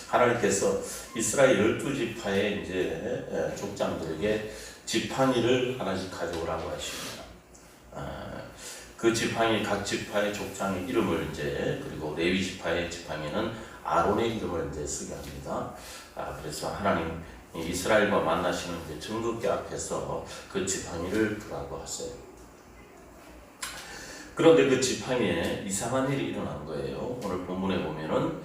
하나님께서 이스라엘 12지파의 이제 족장들에게 지팡이를 하나씩 가져오라고 하십니다. 그 지팡이, 각 지파의 족장의 이름을 이제, 그리고 레위 지파의 지팡이는 아론의 이름을 이제 쓰게 합니다. 그래서 하나님 이스라엘과 만나시는 이제 증거궤 앞에서 그 지팡이를 두라고 하세요. 그런데 그 지팡이에 이상한 일이 일어난 거예요. 오늘 본문에 보면은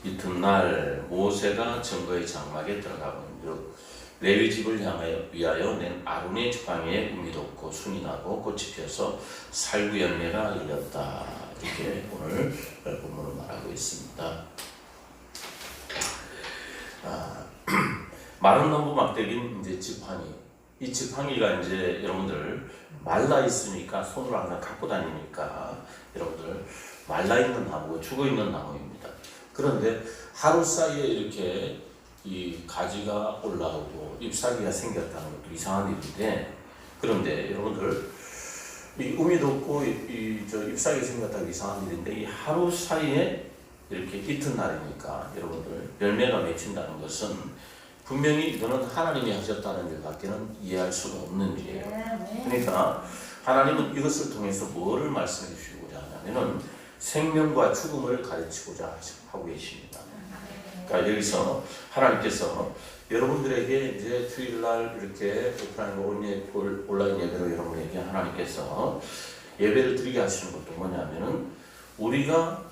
이튿날 모세가 증거의 장막에 들어가고 레위 집을 위하여 낸 아론의 지팡이에 um이 돋고 순이 나고 꽃이 피어서 살구 열매가 열렸다. 이렇게 오늘 본문을 말하고 있습니다. 마른 나무 막대기는 이제 지팡이. 이 지팡이가 이제 여러분들 말라 있으니까 손으로 항상 갖고 다니니까 여러분들 말라 있는 나무고 죽어 있는 나무입니다. 그런데 하루 사이에 이렇게 이 가지가 올라오고 잎사귀가 생겼다는 것도 이상한 일인데, 그런데 여러분들 이 um이 돋고 잎사귀가 생겼다는 이상한 일인데, 이 하루 사이에 이렇게 이튿날이니까 여러분들 열매가 맺힌다는 것은 분명히 이거는 하나님이 하셨다는 일밖에는 이해할 수가 없는 일이에요. 그러니까 하나님은 이것을 통해서 뭐를 말씀해 주시고자 하냐면은 생명과 죽음을 가르치고자 하고 계십니다. 그러니까 여기서 하나님께서 여러분들에게 이제 주일날 이렇게 온라인 예배로 여러분에게 하나님께서 예배를 드리게 하시는 것도 뭐냐면은 우리가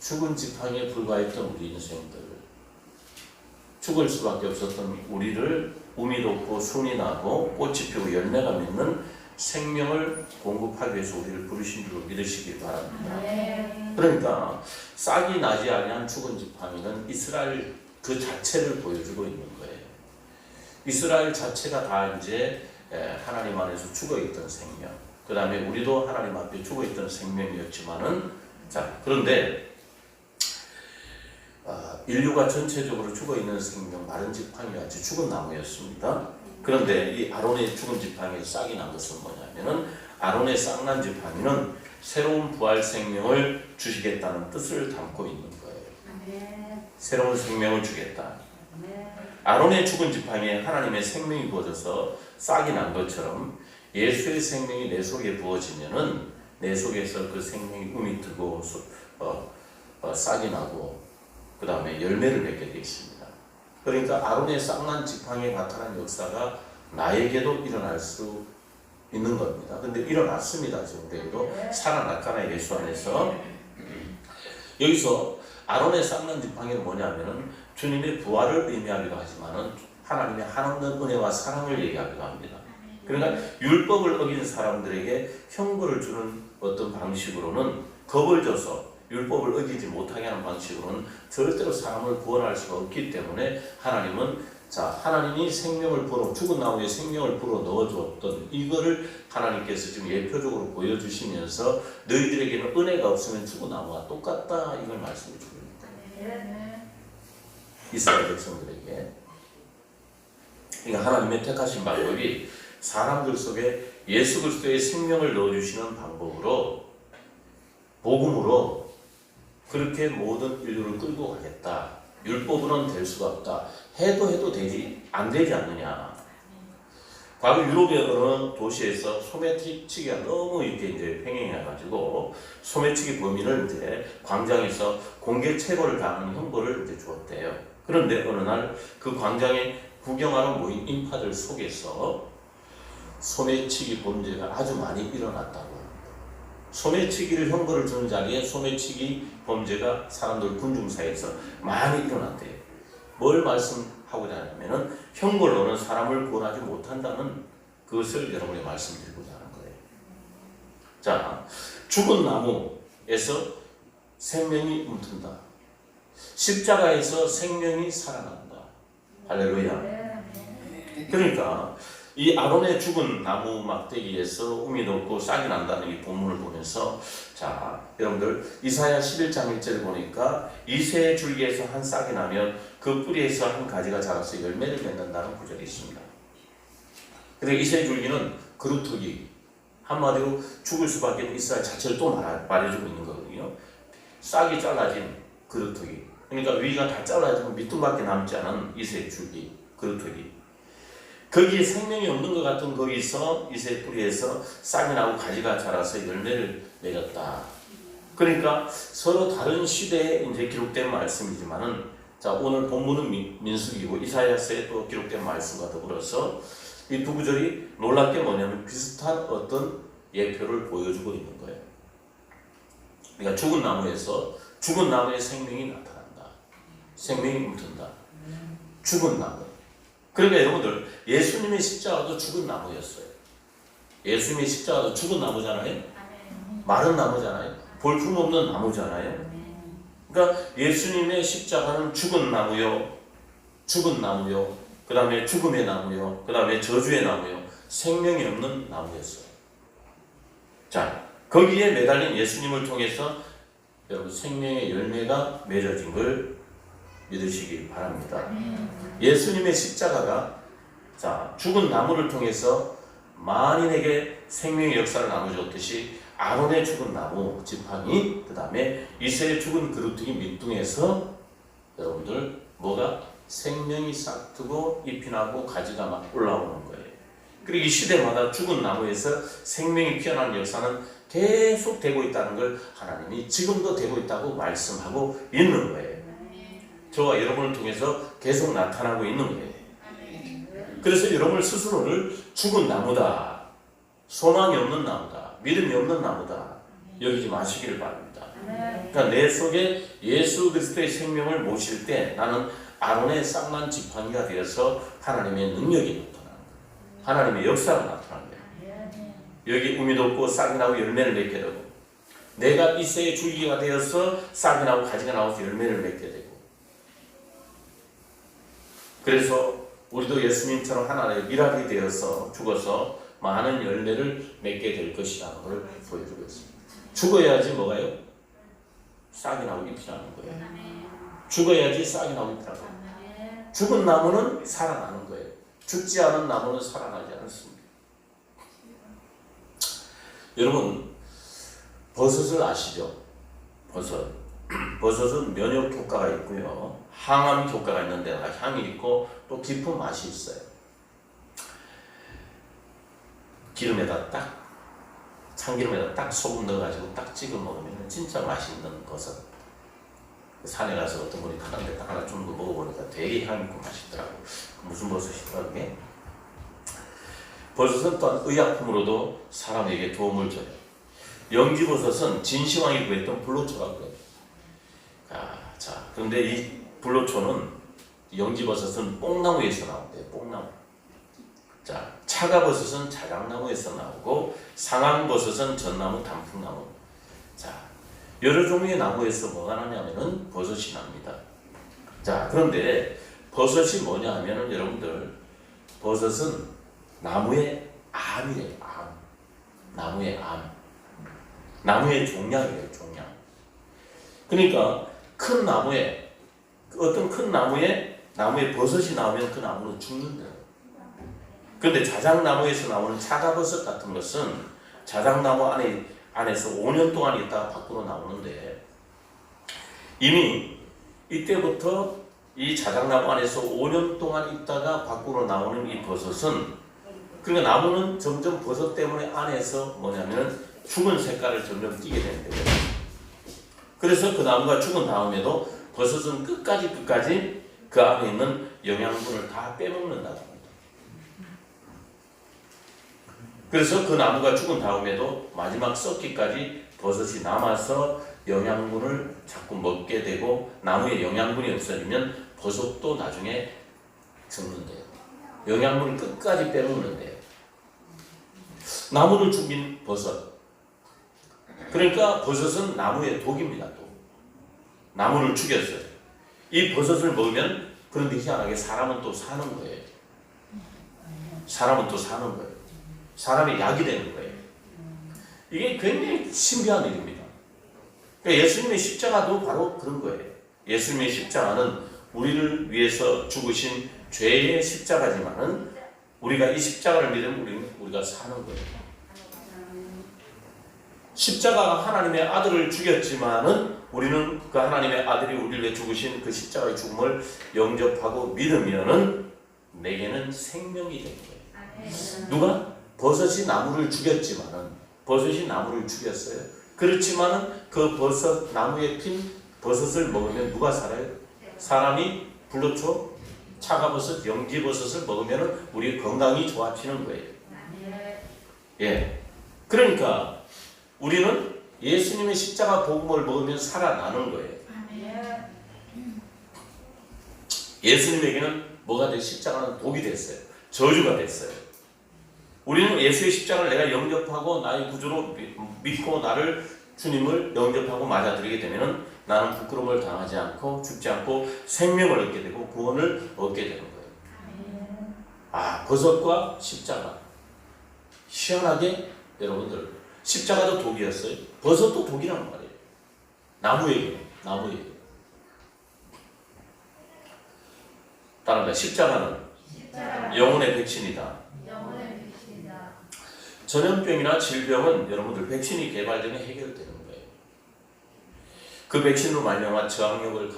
죽은 지팡이에 불과했던 우리 인생들, 죽을 수밖에 없었던 우리를 um이 돋고 순이 나고 꽃이 피고 열매가 맺는 생명을 공급하기 위해서 우리를 부르신 줄로 믿으시기 바랍니다. 그러니까 싹이 나지 아니한 죽은 지팡이는 이스라엘 그 자체를 보여주고 있는 거예요. 이스라엘 자체가 다 이제 하나님 안에서 죽어있던 생명, 그 다음에 우리도 하나님 앞에 죽어있던 생명이었지만은, 자, 그런데 인류가 전체적으로 죽어있는 생명, 마른 지팡이같이 죽은 나무였습니다. 그런데 이 아론의 죽은 지팡이에 싹이 난 것은 뭐냐면은 아론의 싹난 지팡이는 새로운 부활 생명을 주시겠다는 뜻을 담고 있는 거예요. 새로운 생명을 주겠다. 아론의 죽은 지팡이에 하나님의 생명이 부어져서 싹이 난 것처럼 예수의 생명이 내 속에 부어지면은 내 속에서 그 생명이 um이 트고 싹이 나고 그 다음에 열매를 맺게 되어 있습니다. 그러니까 아론의 싹난 지팡이에 나타난 역사가 나에게도 일어날 수 있는 겁니다. 근데 일어났습니다. 지금도 살아났잖아요. 예수 안에서. 여기서 아론의 싹난 지팡이는 뭐냐면은 주님의 부활을 의미하기도 하지만은 하나님의 한없는 은혜와 사랑을 얘기하기도 합니다. 그러니까 율법을 어긴 사람들에게 형벌을 주는 어떤 방식으로는 겁을 줘서 율법을 어기지 못하게 하는 방식으로는 절대로 사람을 구원할 수가 없기 때문에 하나님이 생명을 불어, 죽은 나무에 생명을 불어 넣어주었던 이거를 하나님께서 지금 예표적으로 보여주시면서 너희들에게는 은혜가 없으면 죽은 나무와 똑같다, 이걸 말씀해 주고 있습니다. 이스라엘 백성들에게. 그러니까 하나님의 택하신 방법이 사람들 속에 예수 그리스도의 생명을 넣어주시는 방법으로, 복음으로 그렇게 모든 인류를 끌고 가겠다. 율법으로는 될 수가 없다. 해도 안 되지 않느냐. 과거 유럽의 어느 도시에서 소매치기가 너무 이렇게 이제 횡행해가지고 소매치기 범인을 이제 광장에서 공개 체벌을 당하는 형벌을 이제 주었대요. 그런데 어느 날 그 광장에 구경하러 모인 인파들 속에서 소매치기 범죄가 아주 많이 일어났다고. 소매치기를 형벌을 주는 자리에 소매치기 범죄가 사람들 군중 사이에서 많이 일어났대요. 뭘 말씀하고자 하냐면은 형벌로는 사람을 구원하지 못한다는 그것을 여러분이 말씀드리고자 하는 거예요. 자, 죽은 나무에서 생명이 움튼다. 십자가에서 생명이 살아난다. 할렐루야. 그러니까 이 아론의 죽은 나무 막대기에서 um이 돋고 싹이 난다는 이 본문을 보면서, 자, 여러분들 이사야 11장 1절을 보니까 이새의 줄기에서 한 싹이 나면 그 뿌리에서 한 가지가 자라서 열매를 맺는다는 구절이 있습니다. 근데 이새의 줄기는 그루터기, 한마디로 죽을 수밖에 없는 이스라엘 자체를 또 말해주고 있는 거거든요. 싹이 잘라진 그루터기, 그러니까 위가 다 잘라지고 밑둥밖에 남지 않은 이색 줄기, 그루터기. 거기에 생명이 없는 것 같은 거기서 이색 뿌리에서 싹이 나고 가지가 자라서 열매를 맺었다. 그러니까 서로 다른 시대에 이제 기록된 말씀이지만은, 자, 오늘 본문은 민수기고 이사야서에 또 기록된 말씀과 더불어서 이 두 구절이 놀랍게 뭐냐면 비슷한 어떤 예표를 보여주고 있는 거예요. 그러니까 죽은 나무에 생명이 나타난다. 생명이 묻힌다. 죽은 나무. 그러니까 여러분들, 예수님의 십자가도 죽은 나무였어요. 예수님의 십자가도 죽은 나무잖아요. 마른 나무잖아요. 볼품없는 나무잖아요. 그러니까 예수님의 십자가는 죽은 나무요, 그 다음에 죽음의 나무요, 그 다음에 저주의 나무요, 생명이 없는 나무였어요. 자, 거기에 매달린 예수님을 통해서 여러분 생명의 열매가 맺어진 걸 믿으시기 바랍니다. 예수님의 십자가가, 자, 죽은 나무를 통해서 만인에게 생명의 역사를 나눠줬듯이 아론의 죽은 나무 지팡이, 그 다음에 이새의 죽은 그루터기 밑둥에서 여러분들 뭐가 생명이 싹트고 잎이 나고 가지가 막 올라오는 거예요. 그리고 이 시대마다 죽은 나무에서 생명이 피어나는 역사는 계속 되고 있다는 걸 하나님이 지금도 되고 있다고 말씀하고 있는 거예요. 저와 여러분을 통해서 계속 나타나고 있는 거예요. 그래서 여러분 스스로를 죽은 나무다, 소망이 없는 나무다, 믿음이 없는 나무다 여기지 마시기를 바랍니다. 그러니까 내 속에 예수 그리스도의 생명을 모실 때 나는 아론의 쌍난 지팡이가 되어서 하나님의 능력이 나타나는 거예요. 하나님의 역사가 나타나는 거예요. 여기 우미 돋고 싹이 나고 열매를 맺게 되고, 내가 이새의 줄기가 되어서 싹이 나고 가지가 나와서 열매를 맺게 되고, 그래서 우리도 예수님처럼 하나님의 미랄이 되어서 죽어서 많은 열매를 맺게 될 것이라는 걸 보여주고 있습니다. 죽어야지 뭐가요? 싹이 나고 잎이 나는 거예요. 죽어야지 싹이 나고 잎이 나는 거예요. 죽은 나무는 살아나는 거예요. 죽지 않은 나무는 살아나지 않습니다. 여러분, 버섯을 아시죠? 버섯은 면역 효과가 있고요, 항암 효과가 있는데 향이 있고 또 깊은 맛이 있어요. 기름에다 딱, 참기름에다 딱 소금 넣어가지고 딱 찍어 먹으면 진짜 맛있는 버섯. 산에 가서 어떤 분이 하는데 딱 하나 좀 먹어보니까 되게 향 있고 맛있더라고. 무슨 버섯이더라 그게? 버섯은 또한 의약품으로도 사람에게 도움을 줘요. 영지버섯은 진시황이 구했던 불로초라고 해요. 자, 그런데 이 불로초는, 영지버섯은 뽕나무에서 나온대요. 뽕나무. 자, 차가버섯은 자작나무에서 나오고, 상황버섯은 전나무, 단풍나무. 자, 여러 종류의 나무에서 뭐가 나냐면은 버섯이 납니다. 자, 그런데 버섯이 뭐냐 하면은 여러분들, 버섯은 나무의 암이래요. 암. 나무의 암. 나무의 종양이래요. 종양. 그러니까 큰 나무에, 어떤 큰 나무에 버섯이 나오면 그 나무는 죽는데요. 그런데 자작나무에서 나오는 차가버섯 같은 것은 자작나무 안에서 5년 동안 있다가 밖으로 나오는데, 이미 이때부터 이 자작나무 안에서 5년 동안 있다가 밖으로 나오는 이 버섯은, 그러니까 나무는 점점 버섯 때문에 안에서 뭐냐면 죽은 색깔을 점점 띠게 되는 거예요. 그래서 그 나무가 죽은 다음에도 버섯은 끝까지 그 안에 있는 영양분을 다 빼먹는다고 합니다. 그래서 그 나무가 죽은 다음에도 마지막 썩기까지 버섯이 남아서 영양분을 자꾸 먹게 되고, 나무에 영양분이 없어지면 버섯도 나중에 죽는데요. 영양분을 끝까지 빼먹는데요. 나무를 죽인 버섯. 그러니까 버섯은 나무의 독입니다. 또 나무를 죽였어요. 이 버섯을 먹으면, 그런데 희한하게 사람은 또 사는 거예요. 사람은 또 사는 거예요. 사람의 약이 되는 거예요. 이게 굉장히 신비한 일입니다. 그러니까 예수님의 십자가도 바로 그런 거예요. 예수님의 십자가는 우리를 위해서 죽으신 죄의 십자가지만은, 우리가 이 십자가를 믿으면 우리가 사는 거예요. 십자가가 하나님의 아들을 죽였지만은 우리는 그 하나님의 아들이 우리를 위해 죽으신 그 십자가의 죽음을 영접하고 믿으면은 내게는 생명이 되는 거예요. 누가? 버섯이 나무를 죽였지만은, 버섯이 나무를 죽였어요. 그렇지만은 그 버섯, 나무에 핀 버섯을 먹으면 누가 살아요? 사람이 불로초, 차가버섯, 영지버섯을 먹으면 우리 건강이 좋아지는 거예요. 예. 그러니까 우리는 예수님의 십자가 복음을 먹으면 살아나는 거예요. 예수님에게는 뭐가 돼? 십자가는 독이 됐어요. 저주가 됐어요. 우리는 예수의 십자가를 내가 영접하고 나의 구주로 믿고 나를 주님을 영접하고 맞아들이게 되면 나는 부끄러움을 당하지 않고 죽지 않고 생명을 얻게 되고 구원을 얻게 되는 거예요. 아, 버섯과 십자가. 희한하게 여러분들 십자가도 독이었어요. 버섯도 독이란 말이에요. 나무에게. 따라합니다. 십자가는 영혼의 백신이다. 전염병이나 질병은 여러분들 백신이 개발되면 해결되는 거예요. 그 백신으로 말미암아 저항력을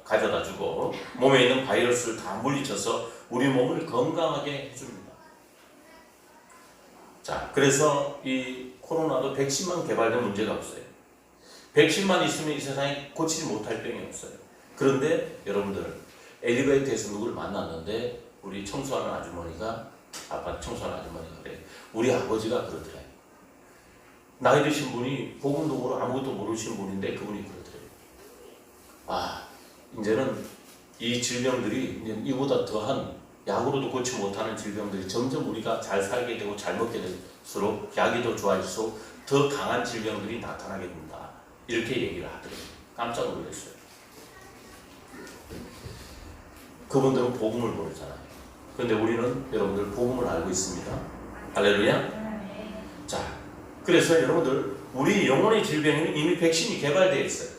가져다주고 몸에 있는 바이러스를 다 물리쳐서 우리 몸을 건강하게 해줍니다. 자, 그래서 이 코로나도 백신만 개발된 문제가 없어요. 백신만 있으면 이 세상에 고치지 못할 병이 없어요. 그런데 여러분들 엘리베이터에서 누구를 만났는데 우리 청소하는 아주머니가, 아파트 청소하는 아주머니가 그래. 우리 아버지가 그러더래. 나이 드신 분이 복음도 모르고 아무것도 모르신 분인데 그분이 그러더래. 아, 이제는 이 질병들이 이제 이보다 더한, 약으로도 고치 못하는 질병들이 점점 우리가 잘 살게 되고 잘 먹게 될수록 약이 더 좋아질수록 더 강한 질병들이 나타나게 된다. 이렇게 얘기를 하더래요. 깜짝 놀랐어요. 그분들은 복음을 모르잖아요. 그런데 우리는 여러분들 복음을 알고 있습니다. 할렐루야. 자, 그래서 여러분들 우리 영혼의 질병에는 이미 백신이 개발되어 있어요.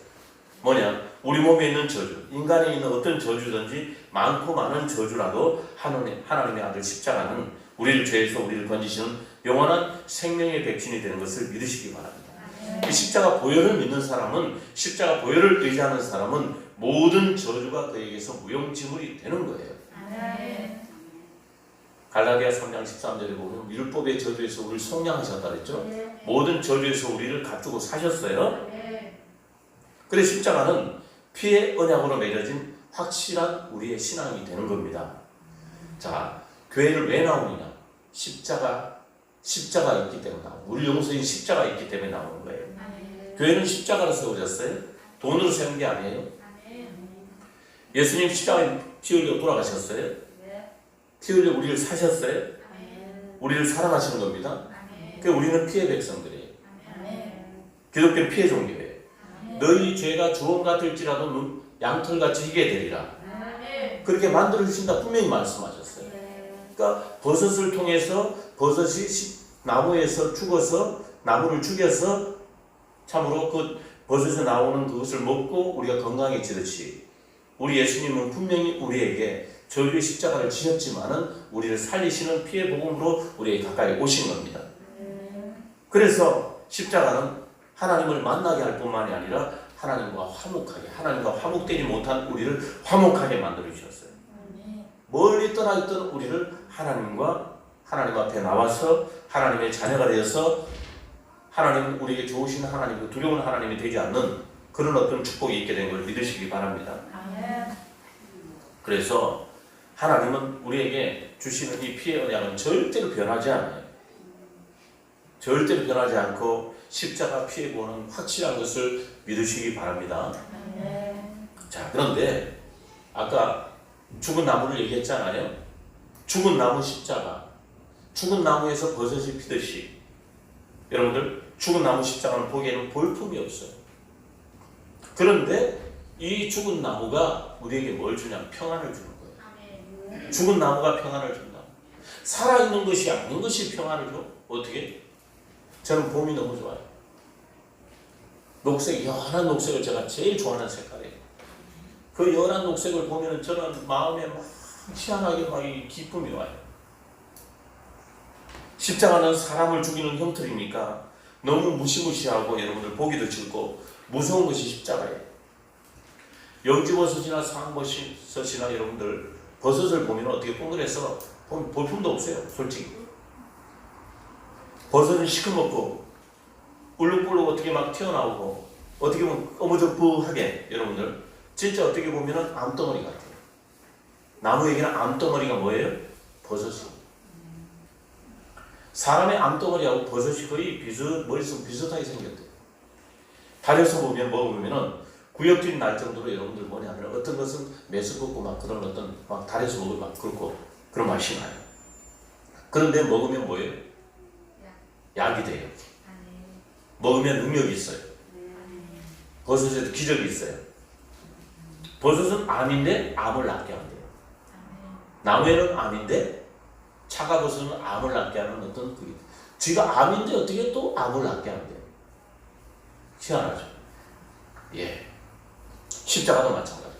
뭐냐? 우리 몸에 있는 저주, 인간에 있는 어떤 저주든지 많고 많은 저주라도 하나님의 아들 십자가는 우리를 죄에서 우리를 건지시는 영원한 생명의 백신이 되는 것을 믿으시기 바랍니다. 이 십자가 보혈을 믿는 사람은, 십자가 보혈을 의지하는 사람은 모든 저주가 그에게서 무용지물이 되는 거예요. 갈라디아 3장 13절에 보면 율법의 저주에서 우리를 속량하셨다 그랬죠? 모든 저주에서 우리를 가지고 사셨어요. 그래서 십자가는 피의 언약으로 맺어진 확실한 우리의 신앙이 되는 겁니다. 자, 교회를 왜 나오느냐? 십자가 있기 때문에 나오는, 우리 용서인 십자가 있기 때문에 나오는 거예요. 교회는 십자가로 세워졌어요. 돈으로 세운 게 아니에요. 예수님 십자가에 피 흘려 돌아가셨어요. 피 흘려 우리를 사셨어요. 우리를 사랑하시는 겁니다. 그러니까 우리는 피의 백성들이에요. 기독교는 피의 종교예요. 너희 죄가 주홍 같을지라도 양털같이 희게 되리라. 그렇게 만들어 주신다 분명히 말씀하셨어요. 그러니까 버섯을 통해서 버섯이 나무에서 죽어서 나무를 죽여서 참으로 그 버섯에서 나오는 그것을 먹고 우리가 건강해지듯이 우리 예수님은 분명히 우리에게 저주의 십자가를 지셨지만은 우리를 살리시는 피의 복음으로 우리에게 가까이 오신 겁니다. 그래서 십자가는 하나님을 만나게 할 뿐만이 아니라 하나님과 화목하게, 하나님과 화목되지 못한 우리를 화목하게 만들어 주셨어요. 멀리 떠나 있던 우리를 하나님 앞에 나와서 하나님의 자녀가 되어서 하나님, 우리에게 좋으신 하나님, 두려운 하나님이 되지 않는 그런 어떤 축복이 있게 된 걸 믿으시기 바랍니다. 그래서 하나님은 우리에게 주시는 이 피의 언약은 절대로 변하지 않아요. 절대로 변하지 않고 십자가 피의 구원은 확실한 것을 믿으시기 바랍니다. 자, 그런데 아까 죽은 나무를 얘기했잖아요. 죽은 나무 십자가, 죽은 나무에서 버섯이 피듯이 여러분들 죽은 나무 십자가는 보기에는 볼품이 없어요. 그런데 이 죽은 나무가 우리에게 뭘 주냐면 평안을 주는 거예요. 죽은 나무가 평안을 준다. 살아있는 것이 아닌 것이 평안을 줘? 어떻게? 저는 봄이 너무 좋아요. 녹색, 연한 녹색을 제가 제일 좋아하는 색깔이에요. 그 연한 녹색을 보면 저는 마음에 막 희한하게 막 기쁨이 와요. 십자가는 사람을 죽이는 형틀이니까 너무 무시무시하고 여러분들 보기도 싫고 무서운 것이 십자가예요. 영지버섯이나 상버섯이나 여러분들 버섯을 보면 어떻게 동그래서 볼품도 없어요. 솔직히 버섯은 시커멓고 울룩불룩 어떻게 막 튀어나오고 어떻게 보면 어무적부하게 여러분들 진짜 어떻게 보면 암덩어리 같아요. 나무에게는 암덩어리가 뭐예요? 버섯이. 사람의 암덩어리하고 버섯이 거의 머릿속 비슷하게 생겼대요. 달에서 보면 먹으면은 구역질이 날 정도로 여러분들 뭐냐면 어떤 것은 메스껍고 막 그런 어떤 막 달에서 먹으면 막 그렇고 그런 맛이 나요. 그런데 먹으면 뭐예요? 약이 돼요. 먹으면 능력이 있어요. 버섯에도 기적이 있어요. 버섯은 암인데 암을 낫게 한대요. 나무에는 암인데 차가버섯은 암을 낫게 하는 어떤 그게 지가 암인데 어떻게 또 암을 낫게 한대요. 희한하죠. 예. 십자가도 마찬가지.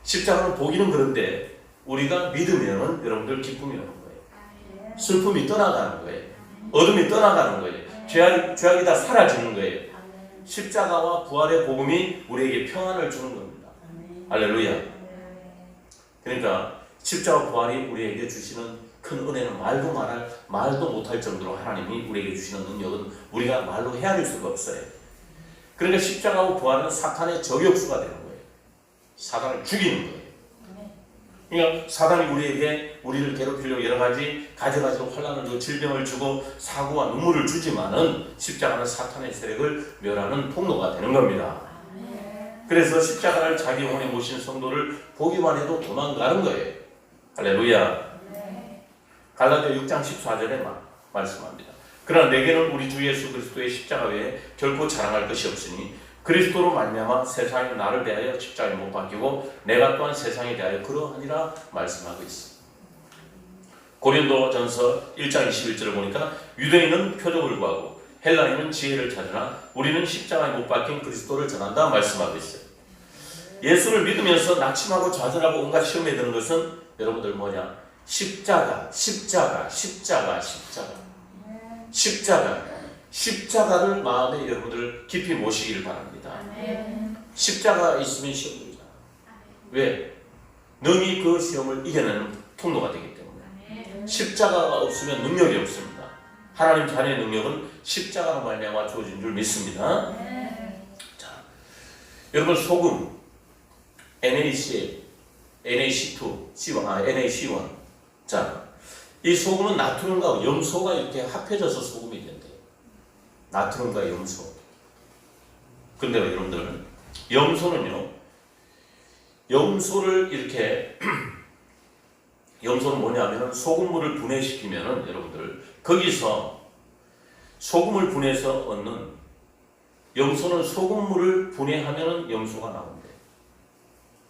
십자가는 보기는 그런데 우리가 믿으면 여러분들 기쁨이 오는 거예요. 슬픔이 떠나가는 거예요. 어둠이 떠나가는 거예요. 죄악이 다 사라지는 거예요. 십자가와 부활의 복음이 우리에게 평안을 주는 겁니다. 할렐루야. 그러니까 십자가 부활이 우리에게 주시는 큰 은혜는 말도 못할 정도로 하나님이 우리에게 주시는 능력은 우리가 말로 헤아릴 수가 없어요. 그러니까 십자가와 부활은 사탄의 저격수가 되는 거예요. 사탄을 죽이는 거예요. 그러니까 사단이 우리를 괴롭히려고 여러 가지 가지가지로 환난을 주고 질병을 주고 사고와 눈물을 주지만은 십자가는 사탄의 세력을 멸하는 통로가 되는 겁니다. 그래서 십자가를 자기 영혼에 모신 성도를 보기만 해도 도망가는 거예요. 할렐루야. 갈라디아 6장 14절에 말씀합니다. 그러나 내게는 우리 주 예수 그리스도의 십자가 외에 결코 자랑할 것이 없으니 그리스도로 말미암아 세상이 나를 대하여 십자가에 못 박히고 내가 또한 세상에 대하여 그러하니라 말씀하고 있습니다. 고린도전서 1장 21절을 보니까 유대인은 표적을 구하고 헬라인은 지혜를 찾으나 우리는 십자가에 못 박힌 그리스도를 전한다 말씀하고 있어요. 예수를 믿으면서 낙심하고 좌절하고 온갖 시험에 드는 것은 여러분들 뭐냐? 십자가를 마음에 여러분들 깊이 모시기를 바랍니다. 십자가 있으면 시험 들잖아. 왜? 능히 그 시험을 이겨내는 통로가 되기 때문에. 십자가가 없으면 능력이 없습니다. 하나님 자녀의 능력은 십자가로 말미암아 주어진 줄 믿습니다. 자, 여러분 소금 NaCl, NaC2, NaC1. 자, 이 소금은 나트륨과 염소가 이렇게 합해져서 소금이 된대요. 나트륨과 염소. 근데 여러분들, 염소는요, 염소를 이렇게, 염소는 뭐냐면 소금물을 분해시키면은 여러분들, 거기서 소금을 분해서 얻는, 염소는 소금물을 분해하면은 염소가 나온대.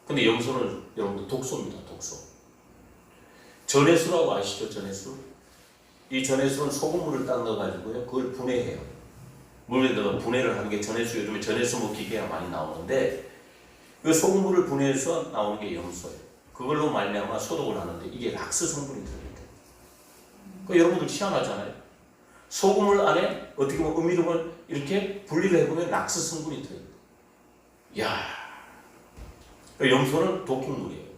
근데 염소는 여러분들 독소입니다, 독소. 전해수라고 아시죠? 전해수? 이 전해수는 소금물을 딱 넣어가지고요, 그걸 분해해요. 물에 넣어 분해를 하는 게 전해수, 요즘에 전해수 뭐 기계가 많이 나오는데, 그 소금물을 분해해서 나오는 게 염소예요. 그걸로 말미암아 소독을 하는데 이게 락스 성분이 들어있대요. 그 여러분들 희한하잖아요. 소금물 안에 어떻게 보면 음이름을 이렇게 분리를 해보면 락스 성분이 들어있대요. 이야, 염소는 독극물이에요.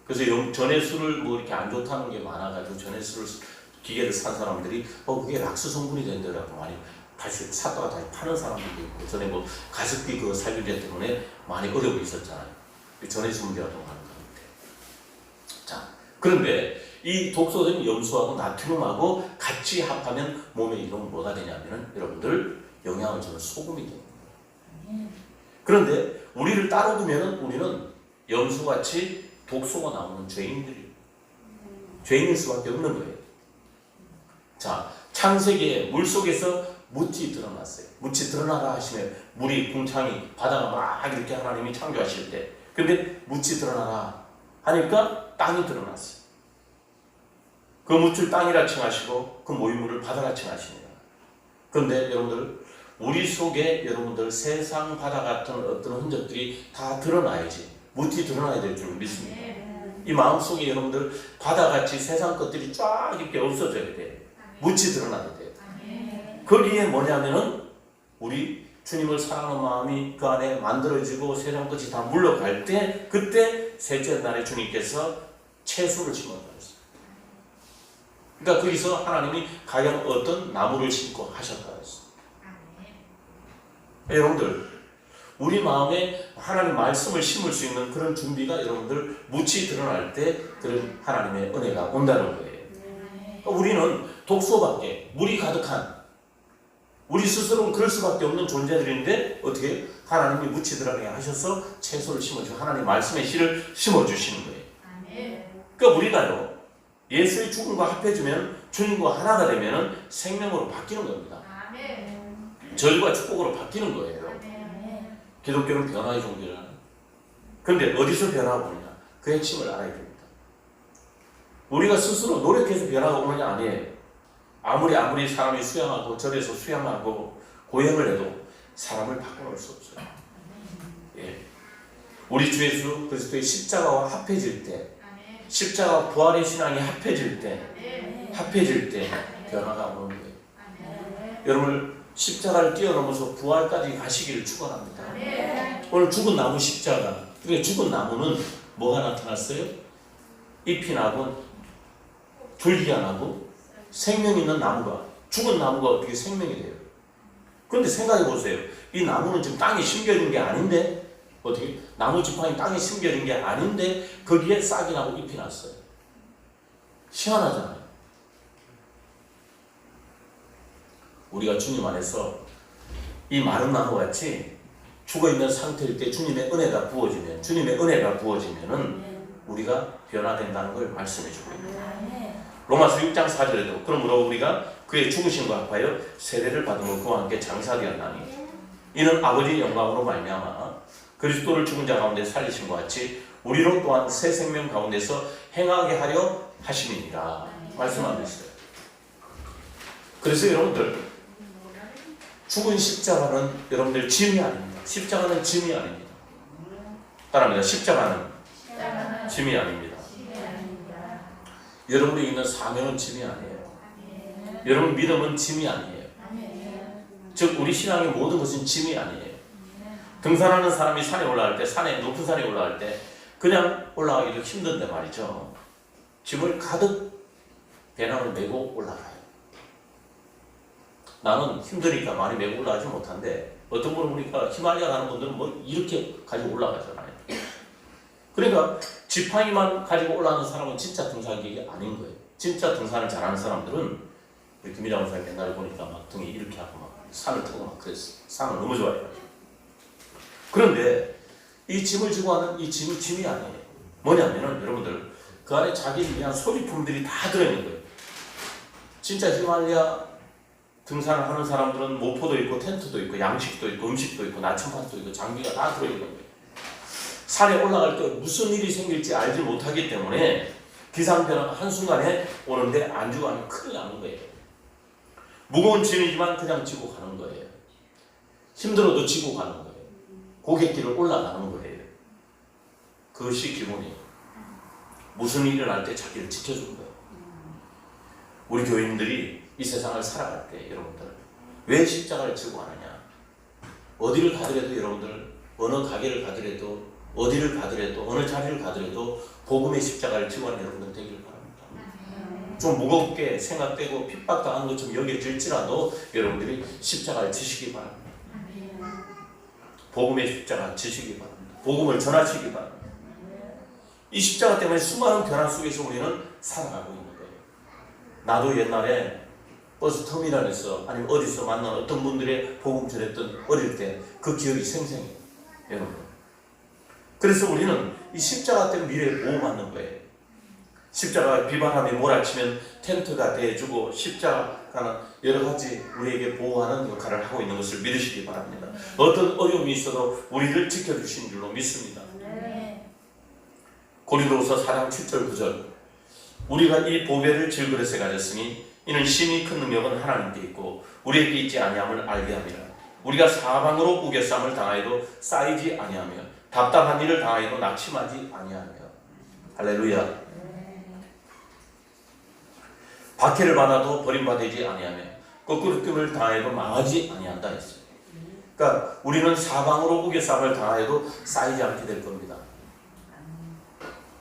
그래서 전해수를 뭐 이렇게 안 좋다는 게 많아가지고 전해수를 기계를 산 사람들이 그게 락스 성분이 된다라고 많이 다시 샀다가 다시 파는 사람들도 있고, 전에 뭐 가습기 그 살균제 때문에 많이 어려움이 있었잖아요. 전해수 문제가 좀 하는 건데. 자, 그런데 이 독소된 염소하고 나트륨하고 같이 합하면 몸에 이런 뭐가 되냐면은 여러분들 영양을 주는 소금이 되는 거예요. 그런데 우리를 따로 두면은 우리는 염소같이 독소가 나오는 죄인들이에요. 죄인일 수밖에 없는 거예요. 자, 창세기에 물속에서 묻이 드러났어요. 묻이 드러나라 하시면 물이 궁창이 바다가 막 이렇게 하나님이 창조하실 때, 근데 묻이 드러나라 하니까 땅이 드러났어요. 그 묻을 땅이라 칭하시고 그 모임물을 바다라 칭하십니다. 그런데 여러분들 우리 속에 여러분들 세상 바다 같은 어떤 흔적들이 다 드러나야지, 묻이 드러나야 될 줄 믿습니다. 이 마음속에 여러분들 바다같이 세상 것들이 쫙 이렇게 없어져야 돼요. 묻이 드러나야 돼요. 거기에 뭐냐면은 우리 주님을 사랑하는 마음이 그 안에 만들어지고 세상 끝이 다 물러갈 때, 그때 셋째 날에 주님께서 채소를 심었다 그랬어요. 그러니까 거기서 하나님이 과연 어떤 나무를 심고 하셨다 그랬어요. 여러분들, 우리 마음에 하나님 말씀을 심을 수 있는 그런 준비가 여러분들 묻히 드러날 때 그런 하나님의 은혜가 온다는 거예요. 그러니까 우리는 독소밖에, 물이 가득한, 우리 스스로는 그럴 수밖에 없는 존재들인데 어떻게 하나님이 묻히 드러나게 하셔서 채소를 심어주고 하나님 말씀의 씨를 심어주시는 거예요. 그러니까 우리가요, 예수의 죽음과 합해지면 주님과 하나가 되면 생명으로 바뀌는 겁니다. 저주가 축복으로 바뀌는 거예요. 기독교는 변화의 종교라는. 그런데 어디서 변화가 오느냐? 그 핵심을 알아야 됩니다. 우리가 스스로 노력해서 변화가 오느냐? 아니에요. 아무리 사람이 수양하고 절에서 수양하고 고행을 해도 사람을 바꿔놓을 수 없어요. 예. 우리 주 예수 그리스도의 십자가와 합해질 때, 십자가와 부활의 신앙이 합해질 때 변화가 오는 거예요. 여러분, 십자가를 뛰어넘어서 부활까지 가시기를 축원합니다. 오늘 죽은 나무 십자가. 그러니까 죽은 나무는 뭐가 나타났어요? 잎이 나고 줄기가 나고 생명 있는 나무가, 죽은 나무가 어떻게 생명이 돼요? 그런데 생각해 보세요. 이 나무는 지금 땅에 심겨진 게 아닌데, 어떻게 나무 지팡이 땅에 심겨진 게 아닌데 거기에 싹이 나고 잎이 났어요. 희한하잖아요. 우리가 주님 안에서 이 마른 나무같이 죽어있는 상태일 때 주님의 은혜가 부어지면은 우리가 변화된다는 걸 말씀해 주고 있습니다. 로마서 6장 4절에도 그러므로 우리가 그의 죽으심과 합하여 세례를 받음으로 그와 함께 장사되었나니 이는 아버지의 영광으로 말미암아 그리스도를 죽은 자 가운데 살리심과 같이 우리로 또한 새 생명 가운데서 행하게 하려 하심이니라 말씀하고 있어요. 그래서 여러분들, 죽은 십자가는 여러분들 짐이 아닙니다. 십자가는 짐이 아닙니다. 따라합니다. 십자가는 짐이 아닙니다. 여러분이 있는 사명은 짐이 아니에요. 여러분 믿음은 짐이 아니에요. 즉 우리 신앙의 모든 것은 짐이 아니에요. 등산하는 사람이 산에 올라갈 때, 높은 산에 올라갈 때 그냥 올라가기도 힘든데 말이죠. 짐을 가득 배낭을 메고 올라가요. 나는 힘드니까 많이 메고 올라가지 못한데 어떤 분은 보니까 히말라야 가는 분들은 뭐 이렇게 가지고 올라가잖아요. 그러니까 지팡이만 가지고 올라가는 사람은 진짜 등산객이 아닌 거예요. 진짜 등산을 잘하는 사람들은 우리 김일영 선생님 옛날에 보니까 막 등이 이렇게 하고 막 산을 타고 막 그랬어요. 산을 너무 좋아해요. 그런데 이 짐을 지고 하는 이 짐이 아니에요. 뭐냐면은 여러분들 그 안에 자기를 위한 소지품들이 다 들어있는 거예요. 진짜 히말라야 등산을 하는 사람들은 모포도 있고 텐트도 있고 양식도 있고 음식도 있고 나침반도 있고 장비가 다 들어있는 거예요. 산에 올라갈 때 무슨 일이 생길지 알지 못하기 때문에 기상변화가 한순간에 오는데 안 주고 하면 큰일 나는 거예요. 무거운 짐이지만 그냥 지고 가는 거예요. 힘들어도 지고 가는 거예요. 고갯길을 올라가는 거예요. 그것이 기본이에요. 무슨 일이 일어날 때 자기를 지켜주는 거예요. 우리 교인들이 이 세상을 살아갈 때 여러분들 왜 십자가를 지고 가느냐? 어디를 가더라도 여러분들 어느 가게를 가더라도 어디를 가더라도 어느 자리를 가더라도 복음의 십자가를 지고 가는 여러분들 되기를 바랍니다. 좀 무겁게 생각되고 핍박당한 것처럼 여겨질지라도 여러분들이 십자가를 지시기 바랍니다. 복음의 십자가 지시기 바랍니다. 복음을 전하시기 바랍니다. 이 십자가 때문에 수많은 변화 속에서 우리는 살아가고 있는 거예요. 나도 옛날에 버스 터미널에서 아니면 어디서 만난 어떤 분들의 복음 전했던 어릴 때 그 기억이 생생해요. 여러분. 그래서 우리는 이 십자가 때문에 미래에 보호받는 거예요. 십자가 비바람이 몰아치면 텐트가 대해주고 십자가는 여러 가지 우리에게 보호하는 역할을 하고 있는 것을 믿으시기 바랍니다. 어떤 어려움이 있어도 우리를 지켜주신 줄로 믿습니다. 고린도후서 4장 7절 9절 우리가 이 보배를 질그릇에 가졌으니 이는 심히 큰 능력은 하나님께 있고 우리에게 있지 아니함을 알게 함이라. 우리가 사방으로 우겨쌈을 당하여도 쌓이지 아니하며 답답한 일을 당하여도 낙심하지 아니하며. 할렐루야. 박해를 받아도 버림받지 아니하며 거꾸로 뜸을 당해도 망하지 아니한다 했어요. 그러니까 우리는 사방으로 우겨쌈을 당해도 쌓이지 않게 될 겁니다.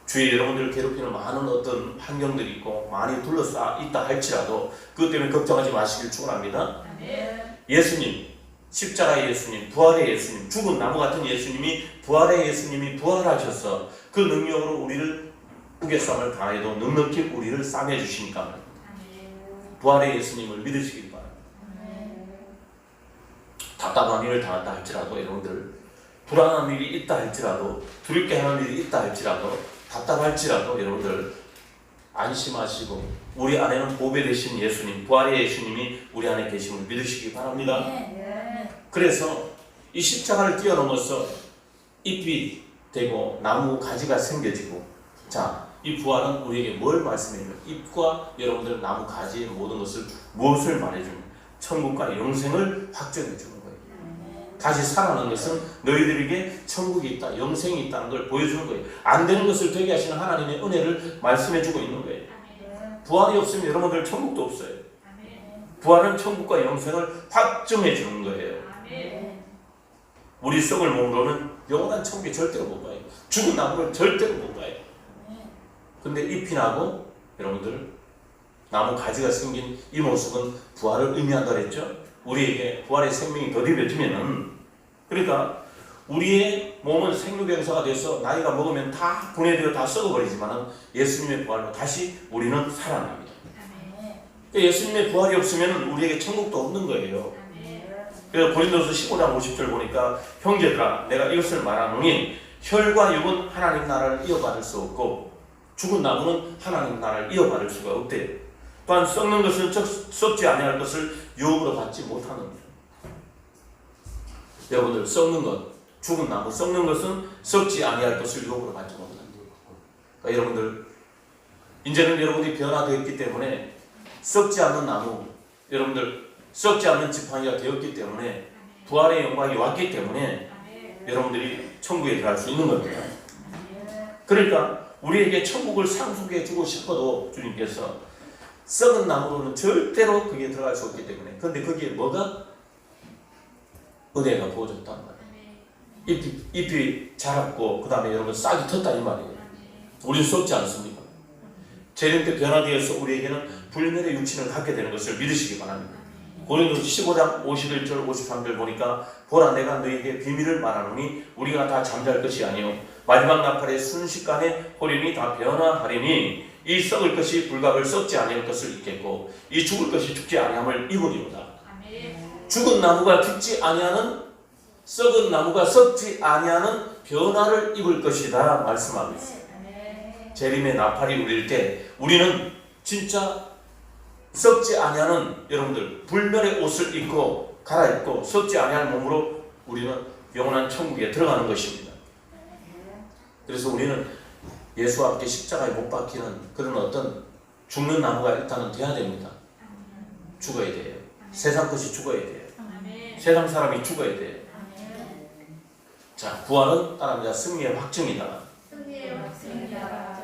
주위에 여러분들을 괴롭히는 많은 어떤 환경들이 있고 많이 둘러싸 있다 할지라도 그것 때문에 걱정하지 마시길 축원합니다. 예수님, 십자가의 예수님, 부활의 예수님, 죽은 나무 같은 예수님이 부활의 예수님이 부활하셔서 그 능력으로 우리를 우겨쌈을 당해도 넉넉히 우리를 싸매 주시니까 부활의 예수님을 믿으시길 바랍니다. 답답한 일을 당했다 할지라도 여러분들 불안한 일이 있다 할지라도 두렵게 하는 일이 있다 할지라도 답답할지라도 여러분들 안심하시고 우리 안에는 보배 되신 예수님, 부활의 예수님이 우리 안에 계심을 믿으시기 바랍니다. 그래서 이 십자가를 뛰어넘어서 잎이 되고 나무 가지가 생겨지고, 자, 이 부활은 우리에게 뭘 말씀해요? 잎과 여러분들 나무 가지의 모든 것을 무엇을 말해주는? 천국과 영생을 확정해 주는 거예요. 다시 살아나는 것은 너희들에게 천국이 있다, 영생이 있다는 걸 보여주는 거예요. 안 되는 것을 되게 하시는 하나님의 은혜를 말씀해 주고 있는 거예요. 부활이 없으면 여러분들 천국도 없어요. 부활은 천국과 영생을 확정해 주는 거예요. 우리 썩을 몸으로는 영원한 천국에 절대로 못 가요. 죽은 나무를 절대로 못 가요. 근데 잎이 나고 여러분들 나무 가지가 생긴 이 모습은 부활을 의미한다 그랬죠. 우리에게 부활의 생명이 더디벼지면은, 그러니까 우리의 몸은 생로병사가 돼서 나이가 먹으면 다 분해되어 다 썩어버리지만은 예수님의 부활로 다시 우리는 살아납니다. 그러니까 예수님의 부활이 없으면 우리에게 천국도 없는 거예요. 그래서 고린도서 15장 50절 보니까 형제들아 내가 이것을 말하노니 혈과 육은 하나님 나라를 이어받을 수 없고 죽은 나무는 하나님 나라를 이어받을 수가 없대요. 또한 썩는 것은 썩지 아니할 것을 유업으로 받지 못하는 거예요. 여러분들 썩는 것, 죽은 나무 썩는 것은 썩지 아니할 것을 유업으로 받지 못한다. 그러니까 여러분들 이제는 여러분이 변화되었기 때문에 썩지 않는 나무, 여러분들 썩지 않는 지팡이가 되었기 때문에 부활의 영광이 왔기 때문에 여러분들이 천국에 들어갈 수 있는 겁니다. 그러니까 우리에게 천국을 상속해 주고 싶어도 주님께서 썩은 나무로는 절대로 거기에 들어갈 수 없기 때문에, 근데 거기에 뭐가? 은혜가 부어졌단 말이에요. 잎이 자랐고 그 다음에 여러분 싹이 텄다 이 말이에요. 우리는 썩지 않습니까? 재림 때 변화되어서 우리에게는 불멸의 육신을 갖게 되는 것을 믿으시기 바랍니다. 고린도서 15장 51절 53절 보니까 보라 내가 너희에게 비밀을 말하노니 우리가 다 잠잘 것이 아니요 마지막 나팔의 순식간에 호련이 다 변화하리니 이 썩을 것이 불갑을 썩지 아니할 것을 입겠고 이 죽을 것이 죽지 아니함을 입으리로다. 죽은 나무가 죽지 아니하는, 썩은 나무가 썩지 아니하는 변화를 입을 것이다 말씀하고 있어요. 재림의 나팔이 울릴 때 우리는 진짜 썩지 아니하는, 여러분들 불멸의 옷을 입고 갈아입고 썩지 아니할 몸으로 우리는 영원한 천국에 들어가는 것입니다. 그래서 우리는 예수와 함께 십자가에 못 박히는 그런 어떤 죽는 나무가 일단은 돼야 됩니다. 죽어야 돼요. 세상 것이 죽어야 돼요. 세상 사람이 죽어야 돼요. 자, 부활은 따라합니다. 승리의 확증이다.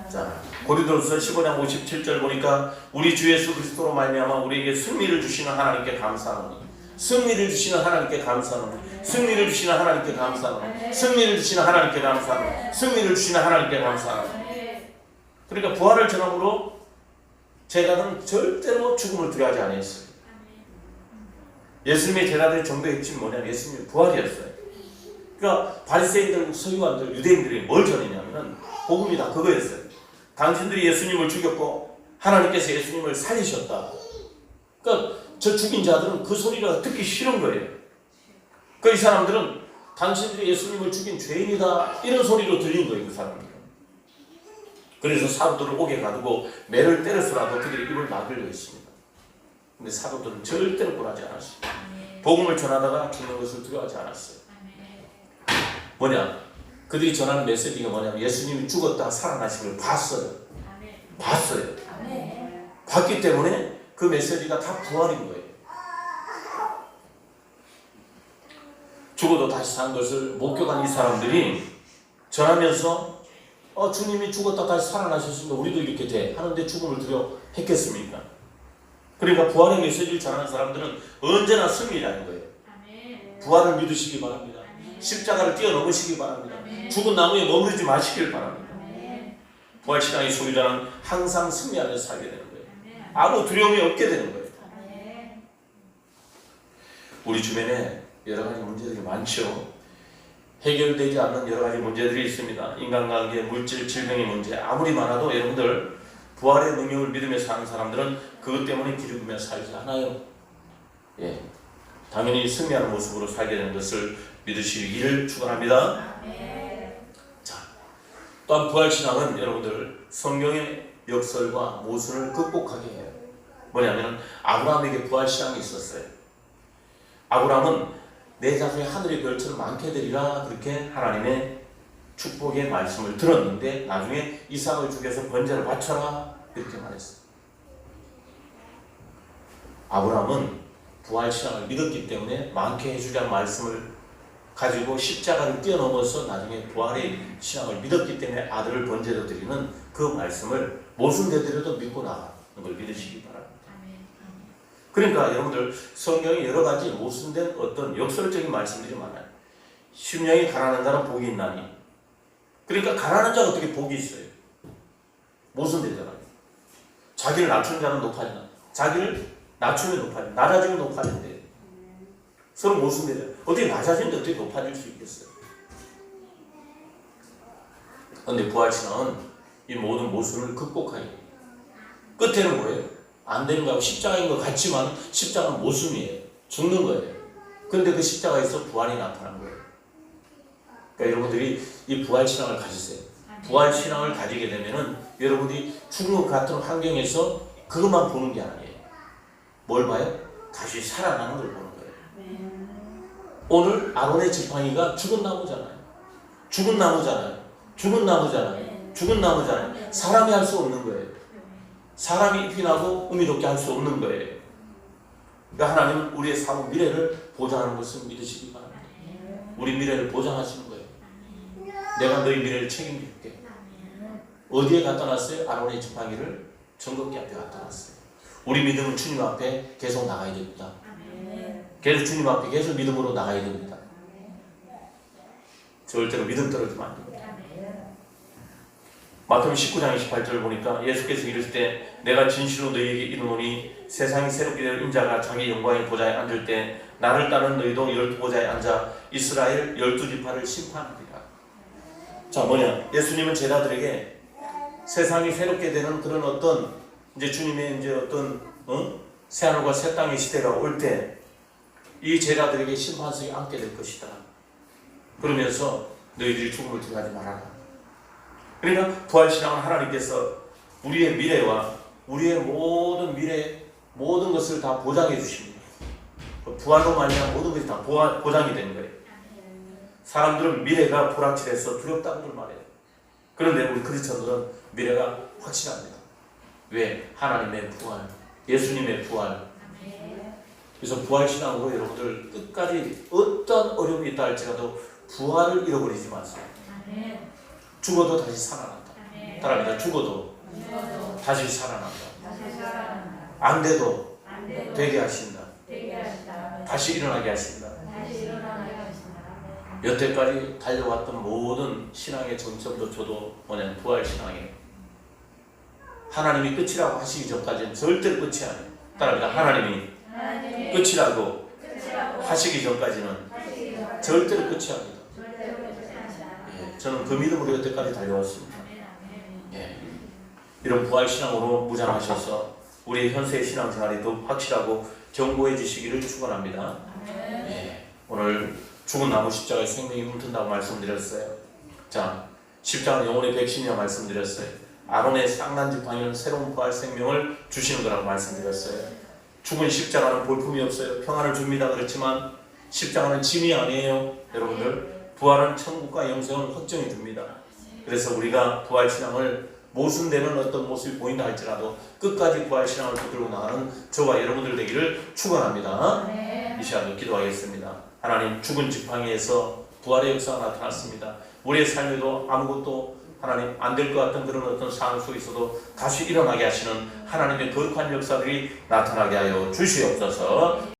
자, 고린도서 15장 57절 보니까 우리 주 예수 그리스도로 말미암아 우리에게 승리를 주시는 하나님께 감사하노니, 승리를 주시는 하나님께 감사하노니, 승리를 주시는 하나님께 감사하노니, 승리를 주시는 하나님께 감사하노니, 승리를 주시는 하나님께 감사하노니. 그러니까 부활을 전함으로 제자들은 절대로 죽음을 두려워하지 않았어요. 예수님의 제자들의 정도의 핵심이 뭐냐면 예수님의 부활이었어요. 그러니까 바리새인들, 서기관들, 유대인들이 뭘 전했냐면 복음이 다 그거였어요. 당신들이 예수님을 죽였고 하나님께서 예수님을 살리셨다. 그러니까 저 죽인 자들은 그 소리가 듣기 싫은 거예요. 그러니까 이 사람들은 당신들이 예수님을 죽인 죄인이다 이런 소리로 들린 거예요. 그 사람들은. 그래서 사도들을 옥에 가두고 매를 때려서라도 그들의 입을 막으려 했습니다. 근데 사도들은 절대로 그러지 않았어요. 복음을 전하다가 죽는 것을 두려워하지 않았어요. 뭐냐? 그들이 전하는 메시지가 뭐냐면 예수님이 죽었다 살아나신 걸 봤어요. 봤어요. 봤기 때문에 그 메시지가 다 부활인 거예요. 죽어도 다시 산 것을 목격한 이 사람들이 전하면서 주님이 죽었다 다시 살아나셨으니까 우리도 이렇게 돼 하는데 죽음을 두려워했겠습니까? 그러니까 부활의 메시지를 전하는 사람들은 언제나 승리라는 거예요. 부활을 믿으시기 바랍니다. 십자가를 뛰어넘으시기 바랍니다. 죽은 나무에 머무르지 마시길 바랍니다. 부활신앙의 소유자는 항상 승리하며 살게 되는 거예요. 아무 두려움이 없게 되는 거예요. 우리 주변에 여러 가지 문제들이 많죠. 해결되지 않는 여러 가지 문제들이 있습니다. 인간관계, 물질, 질병의 문제 아무리 많아도 여러분들 부활의 능력을 믿으며 사는 사람들은 그것 때문에 기죽으며 살지 않아요. 예, 당연히 승리하는 모습으로 살게 되는 것을 믿으시기를 축원합니다. 자, 또한 부활신앙은 여러분들 성경의 역설과 모순을 극복하게 해요. 뭐냐면 아브라함에게 부활신앙이 있었어요. 아브라함은 내 자손이 하늘의 별처럼 많게 되리라 그렇게 하나님의 축복의 말씀을 들었는데 나중에 이삭을 죽여서 번제를 바쳐라 이렇게 말했어요. 아브라함은 부활신앙을 믿었기 때문에 많게 해주자는 말씀을 가지고 십자가를 뛰어넘어서 나중에 부활의 신앙을 믿었기 때문에 아들을 번제로 드리는 그 말씀을 모순되더라도 믿고 나가는 걸 믿으시기 바랍니다. 그러니까 여러분들 성경에 여러 가지 모순된 어떤 역설적인 말씀들이 많아요. 심령이 가난한 자는 복이 있나니. 그러니까 가난한 자가 어떻게 복이 있어요? 모순되잖아요. 자기를 낮춘 자는 높아진다. 자기를 낮추면 높아진다. 낮아지면 높아진대. 서로 모순되잖아요. 어떻게 낮아지는데 어떻게 높아질 수 있겠어요? 그런데 부활신앙은 이 모든 모순을 극복하게 돼요. 끝에는 뭐예요? 안 되는 거하고 십자가인 것 같지만 십자가는 모순이에요. 죽는 거예요. 그런데 그 십자가에서 부활이 나타난 거예요. 그러니까 여러분들이 이 부활신앙을 가지세요. 부활신앙을 가지게 되면은 여러분들이 죽는 것 같은 환경에서 그것만 보는 게 아니에요. 뭘 봐요? 다시 살아나는 걸 보는 거예요. 오늘 아론의 지팡이가 죽은 나무잖아요. 죽은 나무잖아요. 죽은 나무잖아요. 죽은 나무잖아요. 사람이 할 수 없는 거예요. 사람이 피나고 의미롭게 할 수 없는 거예요. 그러니까 하나님은 우리의 사후 미래를 보장하는 것을 믿으시기 바랍니다. 우리 미래를 보장하시는 거예요. 내가 너희 미래를 책임질게. 어디에 갖다 놨어요? 아론의 지팡이를 정극기 앞에 갖다 놨어요. 우리 믿음은 주님 앞에 계속 나가야 됩니다. 계속 주님 앞에 계속 믿음으로 나가야 됩니다. 절대로 믿음 떨어지면 안 됩니다. 마태복음 19장 28절 보니까 예수께서 이르실 때 내가 진실로 너희에게 이르노니 세상이 새롭게 될 인자가 자기 영광의 보좌에 앉을 때 나를 따르는 너희도 12보좌에 앉아 이스라엘 12지파를 심판하리라. 자, 뭐냐? 예수님은 제자들에게 세상이 새롭게 되는 그런 어떤 이제 주님의 이제 어떤 새하늘과 새 땅의 시대가 올 때 이 제자들에게 심판석에 앉게 될 것이다. 그러면서 너희들이 죽음을 두려워하지 말아라. 그러니까 부활신앙은 하나님께서 우리의 미래와 우리의 모든 미래 모든 것을 다 보장해 주십니다. 부활로 말미암아 모든 것이 다 보장이 되는 거예요. 사람들은 미래가 불확실해서 두렵다고 말해요. 그런데 우리 크리스천들은 미래가 확실합니다. 왜? 하나님의 부활, 예수님의 부활. 그래서 부활신앙으로 여러분들 끝까지 어떤 어려움이 있다 할지라도 부활을 잃어버리지 마세요. 죽어도 다시 살아난다. 따라합니다. 죽어도 다시 살아난다. 안 돼도 되게 하신다. 다시 일어나게 하신다. 여태까지 달려왔던 모든 신앙의 정점도 저도 뭐냐면 부활신앙이에요. 하나님이 끝이라고 하시기 전까지는 절대로 끝이 아니에요. 따라합니다. 하나님이 끝이라고 하시기 전까지는 절대로 끝이 아니다. 예, 저는 그 믿음으로 여태까지 달려왔습니다. 예, 이런 부활신앙으로 무장하셔서 우리의 현세의 신앙생활이 더욱 확실하고 견고해지시기를 축원합니다. 예, 오늘 죽은 나무 십자가의 생명이 흠튼다고 말씀드렸어요. 자, 십자가는 영혼의 백신이라고 말씀드렸어요. 아론의 쌍난 지팡이는 새로운 부활 생명을 주시는 거라고 말씀드렸어요. 죽은 십자가는 볼품이 없어요. 평안을 줍니다. 그렇지만 십자가는 짐이 아니에요. 여러분들 부활은 천국과 영생을 확정해 줍니다. 그래서 우리가 부활신앙을 모순되는 어떤 모습이 보인다 할지라도 끝까지 부활신앙을 붙들고 나가는 저와 여러분들 되기를 축원합니다. 이 시간도 기도하겠습니다. 하나님, 죽은 지팡이에서 부활의 역사가 나타났습니다. 우리의 삶에도 아무것도 하나님 안 될 것 같은 그런 어떤 상황 속에 있어도 다시 일어나게 하시는 하나님의 거룩한 역사들이 나타나게 하여 주시옵소서.